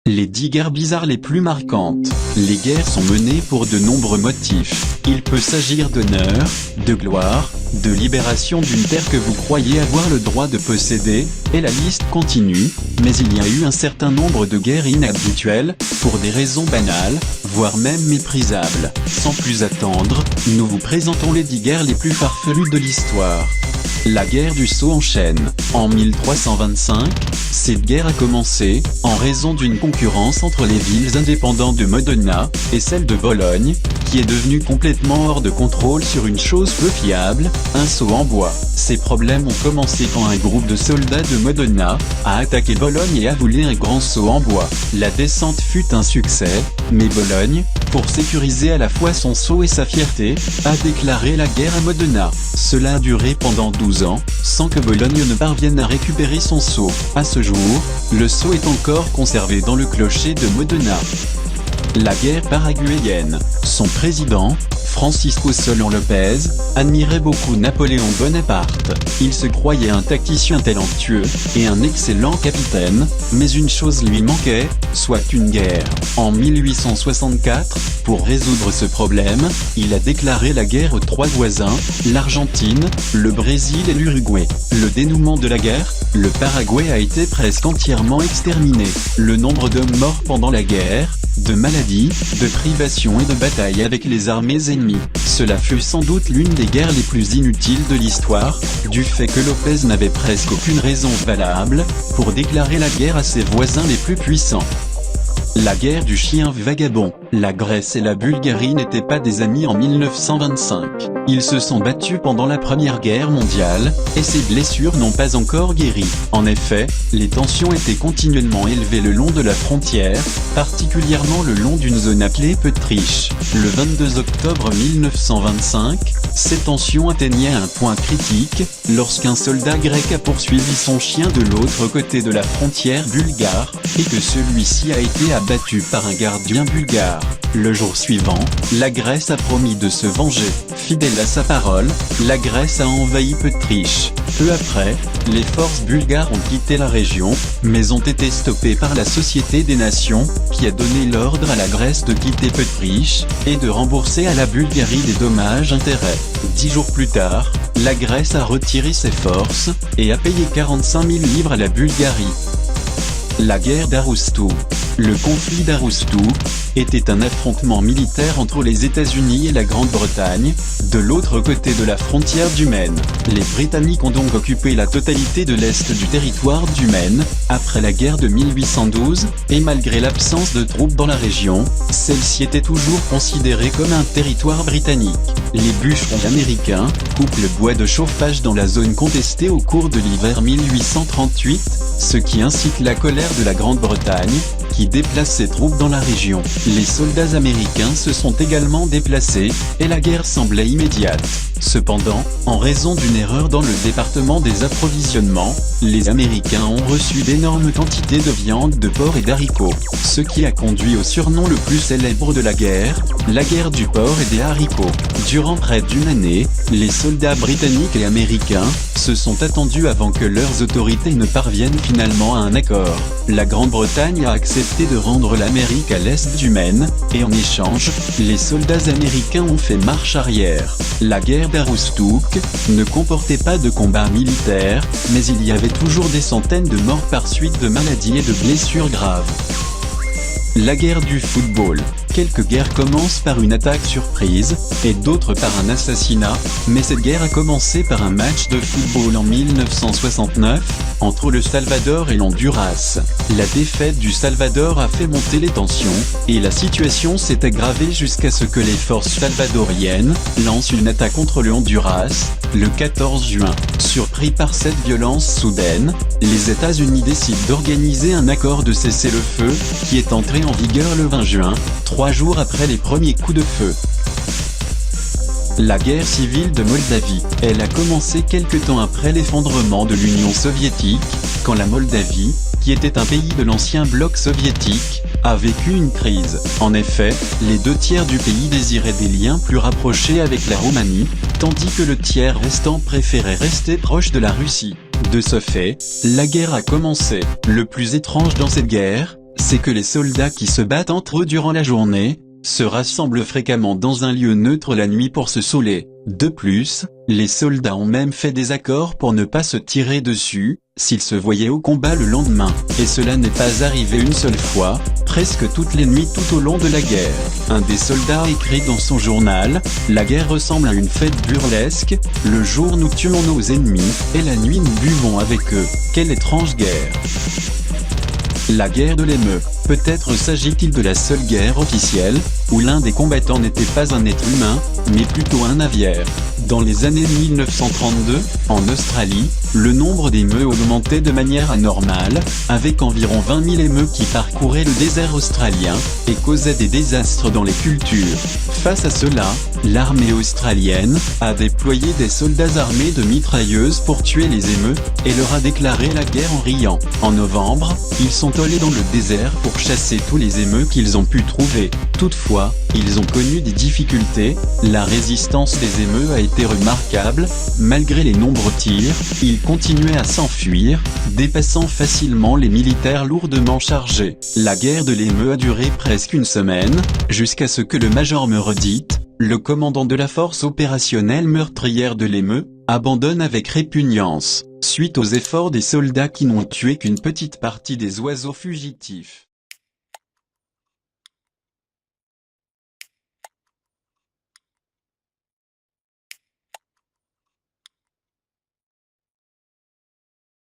Les 10 guerres bizarres les plus marquantes. Les guerres sont menées pour de nombreux motifs. Il peut s'agir d'honneur, de gloire, de libération d'une terre que vous croyez avoir le droit de posséder, et la liste continue, mais il y a eu un certain nombre de guerres inhabituelles, pour des raisons banales, voire même méprisables. Sans plus attendre, nous vous présentons les 10 guerres les plus farfelues de l'histoire. La guerre du Sceau en Chêne. En 1325, cette guerre a commencé, en raison d'une concurrence entre les villes indépendantes de Modena, et celle de Bologne, qui est devenue complètement hors de contrôle sur une chose peu fiable, un sceau en bois. Ces problèmes ont commencé quand un groupe de soldats de Modena a attaqué Bologne et a volé un grand sceau en bois. La descente fut un succès, mais Bologne, pour sécuriser à la fois son sceau et sa fierté, a déclaré la guerre à Modena. Cela a duré pendant 12 ans, sans que Bologne ne parvienne à récupérer son sceau. À ce jour, le sceau est encore conservé dans le clocher de Modena. La guerre paraguayenne. Son président, Francisco Solón López, admirait beaucoup Napoléon Bonaparte. Il se croyait un tacticien talentueux, et un excellent capitaine, mais une chose lui manquait, soit une guerre. En 1864, pour résoudre ce problème, il a déclaré la guerre aux 3 voisins, l'Argentine, le Brésil et l'Uruguay. Le dénouement de la guerre, le Paraguay a été presque entièrement exterminé. Le nombre d'hommes morts pendant la guerre, de maladies, de privations et de batailles avec les armées ennemies. Cela fut sans doute l'une des guerres les plus inutiles de l'histoire, du fait que Lopez n'avait presque aucune raison valable pour déclarer la guerre à ses voisins les plus puissants. La guerre du chien vagabond. La Grèce et la Bulgarie n'étaient pas des amis en 1925. Ils se sont battus pendant la Première Guerre mondiale, et ces blessures n'ont pas encore guéri. En effet, les tensions étaient continuellement élevées le long de la frontière, particulièrement le long d'une zone appelée Petriche. Le 22 octobre 1925, ces tensions atteignaient un point critique, lorsqu'un soldat grec a poursuivi son chien de l'autre côté de la frontière bulgare, et que celui-ci a été abattu par un gardien bulgare. Le jour suivant, la Grèce a promis de se venger. Fidèle à sa parole, la Grèce a envahi Petriche. Peu après, les forces bulgares ont quitté la région, mais ont été stoppées par la Société des Nations, qui a donné l'ordre à la Grèce de quitter Petriche, et de rembourser à la Bulgarie des dommages-intérêts. 10 jours plus tard, la Grèce a retiré ses forces, et a payé 45 000 livres à la Bulgarie. La guerre d'Aroostook. Le conflit d'Aroostook était un affrontement militaire entre les États-Unis et la Grande-Bretagne, de l'autre côté de la frontière du Maine. Les Britanniques ont donc occupé la totalité de l'est du territoire du Maine, après la guerre de 1812, et malgré l'absence de troupes dans la région, celle-ci était toujours considérée comme un territoire britannique. Les bûcherons américains coupent le bois de chauffage dans la zone contestée au cours de l'hiver 1838, ce qui incite la colère de la Grande-Bretagne, qui déplace ses troupes dans la région. Les soldats américains se sont également déplacés, et la guerre semblait immédiate. Cependant, en raison d'une erreur dans le département des approvisionnements, les Américains ont reçu d'énormes quantités de viande de porc et d'haricots, ce qui a conduit au surnom le plus célèbre de la guerre du porc et des haricots. Durant près d'une année, les soldats britanniques et américains se sont attendus avant que leurs autorités ne parviennent finalement à un accord. La Grande-Bretagne a accepté de rendre l'Amérique à l'est du Maine, et en échange, les soldats américains ont fait marche arrière. La guerre d'Aroostook ne comportait pas de combats militaires, mais il y avait toujours des centaines de morts par suite de maladies et de blessures graves. La guerre du football. Quelques guerres commencent par une attaque surprise, et d'autres par un assassinat, mais cette guerre a commencé par un match de football en 1969, entre le Salvador et l'Honduras. La défaite du Salvador a fait monter les tensions, et la situation s'est aggravée jusqu'à ce que les forces salvadoriennes lancent une attaque contre le Honduras, le 14 juin. Surpris par cette violence soudaine, les États-Unis décident d'organiser un accord de cessez-le-feu, qui est entré en vigueur le 20 juin, 3 jours après les premiers coups de feu. La guerre civile de Moldavie. Elle a commencé quelque temps après l'effondrement de l'Union soviétique, quand la Moldavie, qui était un pays de l'ancien bloc soviétique, a vécu une crise. En effet, les 2 tiers du pays désiraient des liens plus rapprochés avec la Roumanie, tandis que le tiers restant préférait rester proche de la Russie. De ce fait, la guerre a commencé. Le plus étrange dans cette guerre, c'est que les soldats qui se battent entre eux durant la journée, se rassemblent fréquemment dans un lieu neutre la nuit pour se saouler. De plus, les soldats ont même fait des accords pour ne pas se tirer dessus, s'ils se voyaient au combat le lendemain. Et cela n'est pas arrivé une seule fois, presque toutes les nuits tout au long de la guerre. Un des soldats a écrit dans son journal, « La guerre ressemble à une fête burlesque, le jour nous tuons nos ennemis, et la nuit nous buvons avec eux. Quelle étrange guerre !» La guerre de l'émeut. Peut-être s'agit-il de la seule guerre officielle, où l'un des combattants n'était pas un être humain, mais plutôt un navire. Dans les années 1932, en Australie, le nombre d'émeutes augmentait de manière anormale, avec environ 20 000 émeutes qui parcouraient le désert australien, et causaient des désastres dans les cultures. Face à cela, l'armée australienne a déployé des soldats armés de mitrailleuses pour tuer les émeutes, et leur a déclaré la guerre en riant. En novembre, ils sont allés dans le désert pour chasser tous les émeutes qu'ils ont pu trouver. Toutefois, ils ont connu des difficultés, la résistance des émeutes a été remarquable, malgré les nombreux tirs, ils continuaient à s'enfuir, dépassant facilement les militaires lourdement chargés. La guerre de l'émeut a duré presque une semaine, jusqu'à ce que le major Meredith, le commandant de la force opérationnelle meurtrière de l'émeut, abandonne avec répugnance, suite aux efforts des soldats qui n'ont tué qu'une petite partie des oiseaux fugitifs.